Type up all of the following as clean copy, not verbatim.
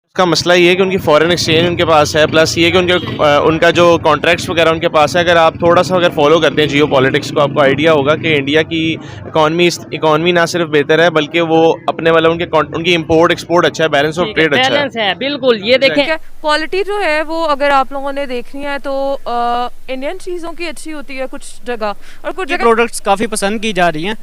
उसका मसला ये है कि उनकी फॉरेन एक्सचेंज उनके पास है, प्लस ये कि उनका जो कॉन्ट्रैक्ट्स वगैरह उनके पास है। अगर आप थोड़ा सा अगर फॉलो करते हैं जियो पॉलिटिक्स को, आपको आइडिया होगा कि इंडिया की इकॉनमी ना सिर्फ बेहतर है बल्कि वो अपने मतलब उनकी इंपोर्ट एक्सपोर्ट अच्छा है, बैलेंस ऑफ ट्रेड अच्छा है। बिल्कुल, ये देखें क्वालिटी जो है वो अगर आप लोगों ने देखनी है तो इंडियन चीज़ों की अच्छी होती है कुछ जगह, और कुछ जगह प्रोडक्ट्स काफ़ी पसंद की जा रही हैं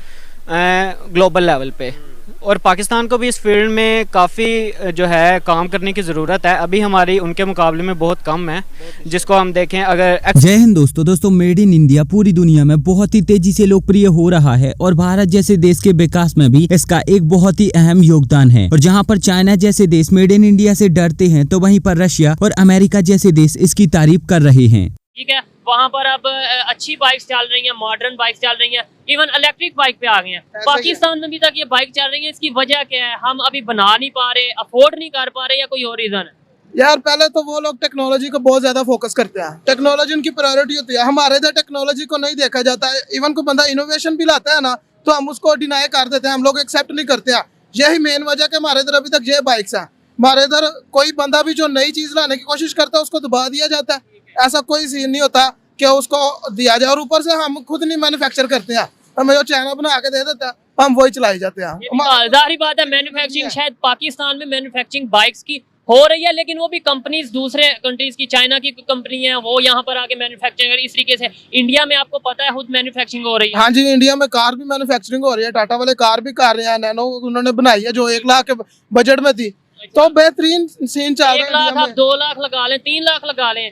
ग्लोबल लेवल पे, और पाकिस्तान को भी इस फील्ड में काफ़ी जो है काम करने की ज़रूरत है। अभी हमारी उनके मुकाबले में बहुत कम है, जिसको हम देखें अगर। जय हिंद दोस्तों मेड इन इंडिया पूरी दुनिया में बहुत ही तेजी से लोकप्रिय हो रहा है और भारत जैसे देश के विकास में भी इसका एक बहुत ही अहम योगदान है। और जहां पर चाइना जैसे देश मेड इन इंडिया से डरते हैं, तो वहीं पर रशिया और अमेरिका जैसे देश इसकी तारीफ कर रहे हैं। ठीक है, वहाँ पर अब अच्छी बाइक्स चल रही हैं, मॉडर्न बाइक्स चल रही हैं, इवन इलेक्ट्रिक बाइक पे आ गए हैं। पाकिस्तान में भी तक ये बाइक चल रही है, इसकी वजह क्या है? हम अभी बना नहीं पा रहे, अफोर्ड नहीं कर पा रहे, या कोई और रीजन है? यार पहले तो वो लोग टेक्नोलॉजी को बहुत ज्यादा फोकस करते हैं, टेक्नोलॉजी उनकी प्रायोरिटी होती है। हमारे इधर टेक्नोलॉजी को नहीं देखा जाता है। इवन कोई बंदा इनोवेशन भी लाता है ना, तो हम उसको डिनाई कर देते हैं, हम लोग एक्सेप्ट नहीं करते हैं। यही मेन वजह कि हमारे इधर अभी तक ये बाइक्स है। हमारे इधर कोई बंदा भी जो नई चीज लाने की कोशिश करता है उसको दबा दिया जाता है। ऐसा कोई सीन नहीं होता कि उसको दिया जाए, और ऊपर से हम खुद नहीं मैन्युफैक्चर करते हैं, हमें जो चाइना बना के दे देता है हम वही चलाई जाते हैं। जाहिर बात है, मैन्युफैक्चरिंग शायद पाकिस्तान में मैन्युफैक्चरिंग बाइक्स की हो रही है, लेकिन वो भी कंपनीज दूसरे कंट्रीज की, चाइना की कंपनी है, वो यहाँ पर आके मैन्युफैक्चरिंग कर। इस तरीके से इंडिया में आपको पता है खुद मैन्युफैक्चरिंग हो रही है। हाँ जी, इंडिया में कार भी मैन्युफैक्चरिंग हो रही है, टाटा वाले कार भी कर रहे हैं। नैनो उन्होंने बनाई है जो 1 लाख के बजट में थी, तो बेहतरीन सीन चल रहा है। 1 लाख आप 2 लाख लगा लें, 3 लाख लगा लें,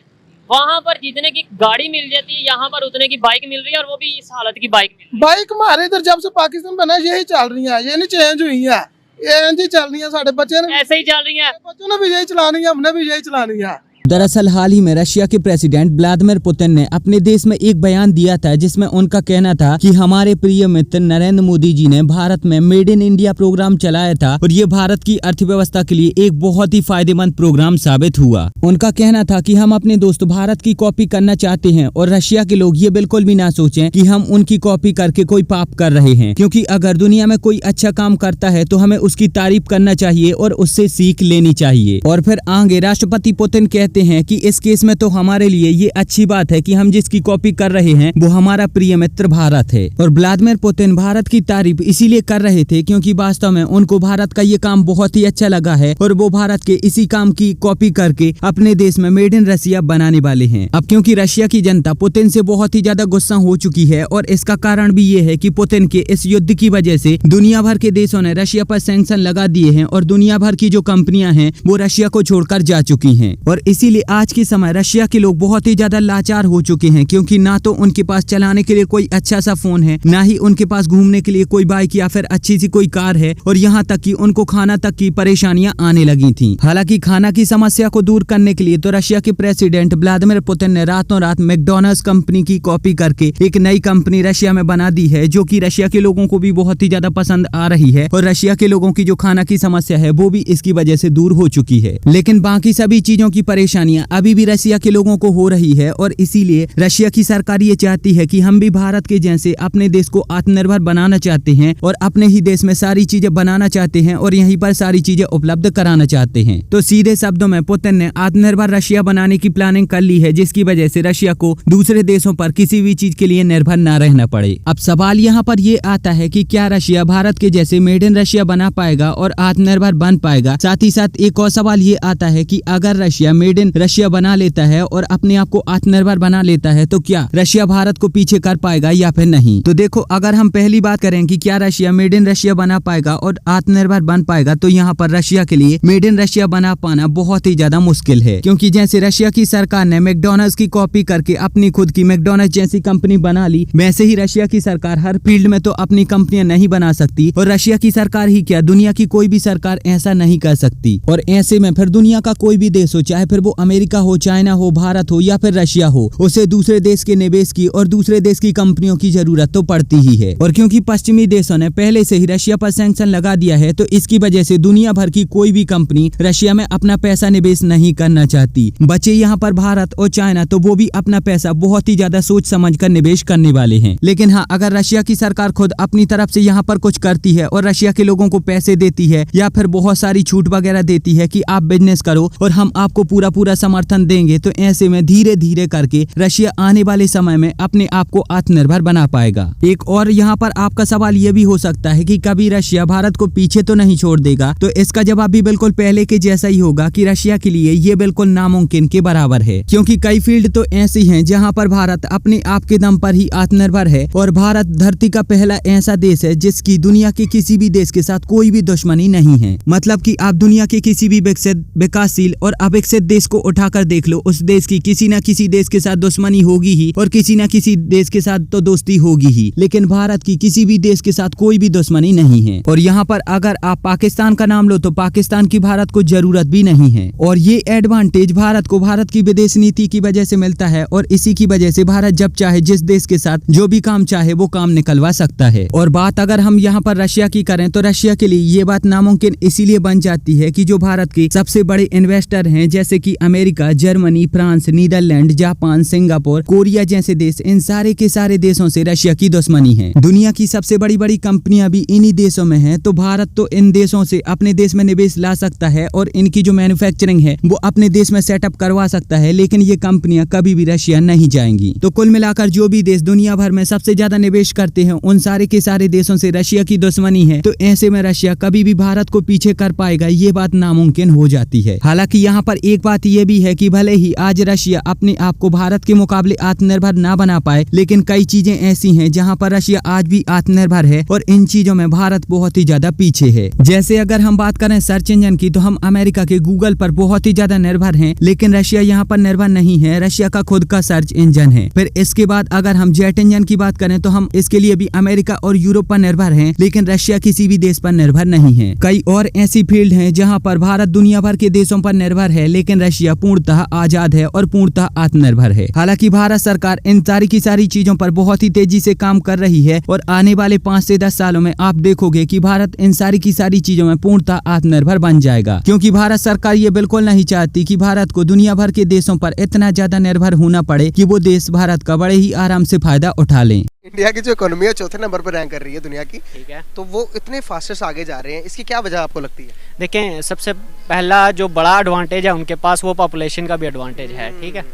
वहाँ पर जितने की गाड़ी मिल जाती है यहाँ पर उतने की बाइक मिल रही है, और वो भी इस हालत की बाइक हमारे इधर जब से पाकिस्तान बना यही चल रही है, ये नहीं चेंज हुई है, ये चल रही है। साढ़े बच्चे ने ऐसे ही चल रही है, बच्चों ने भी यही चलानी है, हमने भी यही चलानी है। दरअसल हाल ही में रशिया के प्रेसिडेंट व्लादिमीर पुतिन ने अपने देश में एक बयान दिया था, जिसमें उनका कहना था कि हमारे प्रिय मित्र नरेंद्र मोदी जी ने भारत में मेड इन इंडिया प्रोग्राम चलाया था और ये भारत की अर्थव्यवस्था के लिए एक बहुत ही फायदेमंद प्रोग्राम साबित हुआ। उनका कहना था कि हम अपने दोस्त भारत की कॉपी करना चाहते हैं और रशिया के लोग ये बिल्कुल भी ना सोचें कि हम उनकी कॉपी करके कोई पाप कर रहे हैं, क्योंकि अगर दुनिया में कोई अच्छा काम करता है तो हमें उसकी तारीफ करना चाहिए और उससे सीख लेनी चाहिए। और फिर आगे राष्ट्रपति पुतिन कहते हैं कि इस केस में तो हमारे लिए ये अच्छी बात है कि हम जिसकी कॉपी कर रहे हैं वो हमारा प्रिय मित्र भारत है। और व्लादिमीर पुतिन भारत की तारीफ इसीलिए कर रहे थे क्योंकि वास्तव में उनको भारत का ये काम बहुत ही अच्छा लगा है और वो भारत के इसी काम की कॉपी करके अपने देश में मेड इन रशिया बनाने वाले हैं। अब क्योंकि रशिया की जनता पुतिन से बहुत ही ज्यादा गुस्सा हो चुकी है, और इसका कारण भी ये है कि पुतिन के इस युद्ध की वजह से दुनिया भर के देशों ने रशिया पर सैंक्शन लगा दिए हैं और दुनिया भर की जो कंपनियां हैं वो रशिया को छोड़कर जा चुकी हैं। और इसीलिए आज के समय रशिया के लोग बहुत ही ज्यादा लाचार हो चुके हैं, क्योंकि ना तो उनके पास चलाने के लिए कोई अच्छा सा फोन है, ना ही उनके पास घूमने के लिए कोई बाइक या फिर अच्छी सी कोई कार है, और यहाँ तक कि उनको खाना तक की परेशानियां आने लगी थी। हालांकि खाना की समस्या को दूर करने के लिए तो रशिया के प्रेसिडेंट व्लादिमीर पुतिन ने रातों रात मैकडॉनल्ड्स कंपनी की कॉपी करके एक नई कंपनी रशिया में बना दी है, जो कि रशिया के लोगों को भी बहुत ही ज्यादा पसंद आ रही है, और रशिया के लोगों की जो खाना की समस्या है वो भी इसकी वजह से दूर हो चुकी है। लेकिन बाकी सभी चीजों की परेशानियां अभी भी रशिया के लोगों को हो रही है, और इसीलिए रशिया की सरकार ये चाहती है कि हम भी भारत के जैसे अपने देश को आत्मनिर्भर बनाना चाहते हैं और अपने ही देश में सारी चीजें बनाना चाहते हैं और यहीं पर सारी चीजें उपलब्ध कराना चाहते हैं। तो सीधे शब्दों में पुतिन ने आत्मनिर्भर रशिया बनाने की प्लानिंग कर ली है, जिसकी वजह से रशिया को दूसरे देशों पर किसी भी चीज के लिए निर्भर न रहना पड़े। अब सवाल यहाँ पर ये आता है कि क्या रशिया भारत के जैसे मेड इन रशिया बना पाएगा और आत्मनिर्भर बन पाएगा? साथ ही साथ एक और सवाल ये आता है कि अगर रशिया मेड इन रशिया बना लेता है और अपने आप को आत्मनिर्भर बना लेता है तो क्या रशिया भारत को पीछे कर पाएगा या फिर नहीं? तो देखो, अगर हम पहली बात करें कि क्या रशिया मेड इन रशिया बना पाएगा और आत्मनिर्भर बन पाएगा, तो यहाँ पर रशिया के लिए मेड इन रशिया बना पाना बहुत ही ज्यादा मुश्किल है, क्योंकि जैसे रशिया की सरकार ने मैकडॉनल्ड्स की कॉपी करके अपनी खुद की मैकडॉनल्ड्स जैसी कंपनी बना ली, वैसे ही रशिया की सरकार हर फील्ड में तो अपनी कंपनियां नहीं बना सकती, और रशिया की सरकार ही क्या दुनिया की कोई भी सरकार ऐसा नहीं कर सकती। और ऐसे में फिर दुनिया का कोई भी देश हो, चाहे फिर वो अमेरिका हो, चाइना हो, भारत हो या फिर रशिया हो, उसे दूसरे देश के निवेश की और दूसरे देश की कंपनियों की जरूरत तो पड़ती ही है। और क्योंकि पश्चिमी देशों ने पहले से ही रशिया पर सैंक्शन लगा दिया है, तो इसकी वजह से दुनिया भर की कोई भी कंपनी रशिया में अपना पैसा निवेश नहीं करना चाहती। बचे यहाँ पर भारत और चाइना, तो वो भी अपना पैसा बहुत ही ज्यादा सोच समझ कर निवेश करने वाले हैं। लेकिन हाँ, अगर रशिया की सरकार खुद अपनी तरफ से यहाँ पर कुछ करती है और रशिया के लोगों को पैसे देती है या फिर बहुत सारी छूट वगैरह देती है कि आप बिजनेस करो और हम आपको पूरा समर्थन देंगे, तो ऐसे में धीरे धीरे करके रशिया आने वाले समय में अपने आप को आत्मनिर्भर बना पाएगा। एक और यहाँ पर आपका सवाल ये भी हो सकता है कि कभी रशिया भारत को पीछे तो नहीं छोड़ देगा, तो इसका जवाब भी बिल्कुल पहले के जैसा ही होगा कि रशिया के लिए ये बिल्कुल नामुमकिन के बराबर है। क्योंकि कई फील्ड तो ऐसी हैं जहाँ पर भारत अपने आप के दम पर ही आत्मनिर्भर है और भारत धरती का पहला ऐसा देश है जिसकी दुनिया के किसी भी देश के साथ कोई भी दुश्मनी नहीं है। मतलब कि आप दुनिया के किसी भी विकसित, विकासशील और अविकसित देश को उठाकर देख लो, उस देश की किसी न किसी देश के साथ दुश्मनी होगी ही और किसी न किसी देश के साथ तो दोस्ती होगी ही, लेकिन भारत की किसी भी देश के साथ कोई भी दुश्मनी नहीं है। और यहाँ पर अगर आप पाकिस्तान का नाम लो तो पाकिस्तान की भारत को जरूरत भी नहीं है। और ये एडवांटेज भारत को भारत की विदेश नीति की वजह से मिलता है और इसी की वजह से भारत जब चाहे जिस देश के साथ जो भी काम चाहे वो काम निकलवा सकता है। और बात अगर हम यहाँ पर रशिया की करें तो रशिया के लिए ये बात नामुमकिन इसीलिए बन जाती है कि जो भारत के सबसे बड़े इन्वेस्टर हैं जैसे कि America, Germany, France, Netherland, Japan, Singapore, Korea जैसे देश, इन सारे के सारे देशों से रशिया की दुश्मनी है। दुनिया की सबसे बड़ी बड़ी कंपनियां भी इन्हीं देशों में हैं, तो भारत तो इन देशों से अपने देश में निवेश ला सकता है और इनकी जो मैन्युफैक्चरिंग है वो अपने देश में सेटअप करवा सकता है, लेकिन ये कंपनियां कभी भी रशिया नहीं जाएंगी। तो कुल मिलाकर जो भी देश दुनिया भर में सबसे ज्यादा निवेश करते हैं उन सारे के सारे देशों से रशिया की दुश्मनी है, तो ऐसे में रशिया कभी भी भारत को पीछे कर पाएगा ये बात नामुमकिन हो जाती है। हालांकि यहाँ पर एक बात ये भी है कि भले ही आज रशिया अपने आप को भारत के मुकाबले आत्मनिर्भर ना बना पाए, लेकिन कई चीजें ऐसी हैं जहाँ पर रशिया आज भी आत्मनिर्भर है और इन चीजों में भारत बहुत ही ज्यादा पीछे है। जैसे अगर हम बात करें सर्च इंजन की, तो हम अमेरिका के गूगल पर बहुत ही ज्यादा निर्भर हैं, लेकिन रशिया यहाँ पर निर्भर नहीं है, रशिया का खुद का सर्च इंजन है। फिर इसके बाद अगर हम जेट इंजन की बात करें तो हम इसके लिए भी अमेरिका और यूरोप पर निर्भर हैं, लेकिन रशिया किसी भी देश पर निर्भर नहीं है। कई और ऐसी फील्ड हैं जहां पर भारत दुनिया भर के देशों पर निर्भर है, लेकिन रशिया पूर्णतः आजाद है और पूर्णतः आत्मनिर्भर है। हालांकि भारत सरकार इन सारी की सारी चीजों पर बहुत ही तेजी से काम कर रही है और आने वाले 5 से 10 सालों में आप देखोगे कि भारत इन सारी की सारी चीजों में पूर्णतः आत्मनिर्भर बन जाएगा। क्योंकि भारत सरकार ये बिल्कुल नहीं चाहती कि भारत को दुनिया भर के देशों पर इतना ज्यादा निर्भर होना पड़े कि वो देश भारत का बड़े ही आराम से फायदा उठा लें। इंडिया की जो इकोनॉमी है चौथे नंबर पर रैंक कर रही है दुनिया की, ठीक है, तो वो इतने फास्टेस्ट आगे जा रहे हैं, इसकी क्या वजह आपको लगती है? देखें, सबसे पहला जो बड़ा एडवांटेज है उनके पास वो पॉपुलेशन का भी एडवांटेज है। ठीक है,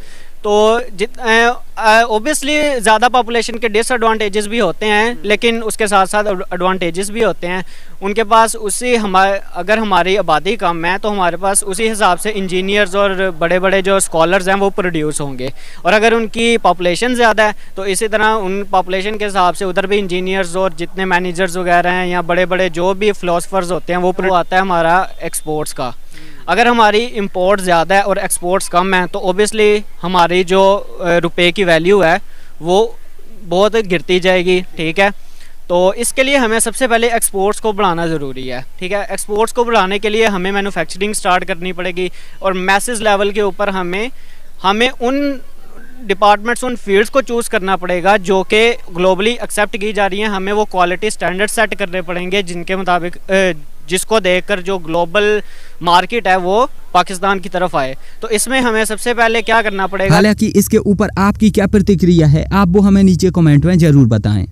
तो ओबियसली ज़्यादा पॉपुलेशन के डिसएडवांटेजेस भी होते हैं, लेकिन उसके साथ साथ एडवांटेजेस भी होते हैं। उनके पास अगर हमारी आबादी कम है तो हमारे पास उसी हिसाब से इंजीनियर्स और बड़े बड़े जो स्कॉलर्स हैं वो प्रोड्यूस होंगे, और अगर उनकी पॉपुलेशन ज़्यादा है तो इसी तरह उन पॉपुलेशन के हिसाब से उधर भी इंजीनियर्स और जितने मैनेजर्स वगैरह हैं या बड़े बड़े जो भी फिलोसफर्स होते हैं वो आता है हमारा एक्सपोर्ट्स का। अगर हमारी इंपोर्ट ज़्यादा है और एक्सपोर्ट्स कम है तो ओबियसली हमारी जो रुपए की वैल्यू है वो बहुत गिरती जाएगी। ठीक है, तो इसके लिए हमें सबसे पहले एक्सपोर्ट्स को बढ़ाना ज़रूरी है। ठीक है, एक्सपोर्ट्स को बढ़ाने के लिए हमें मैन्युफैक्चरिंग स्टार्ट करनी पड़ेगी और मैसेज लेवल के ऊपर हमें उन डिपार्टमेंट्स, उन फील्ड्स को चूज़ करना पड़ेगा जो कि ग्लोबली एक्सेप्ट की जा रही हैं। हमें वो क्वालिटी स्टैंडर्ड सेट करने पड़ेंगे जिनके मुताबिक जिसको देखकर जो ग्लोबल मार्केट है वो पाकिस्तान की तरफ आए। तो इसमें हमें सबसे पहले क्या करना पड़ेगा। हालांकि इसके ऊपर आपकी क्या प्रतिक्रिया है, आप वो हमें नीचे कमेंट में जरूर बताएं।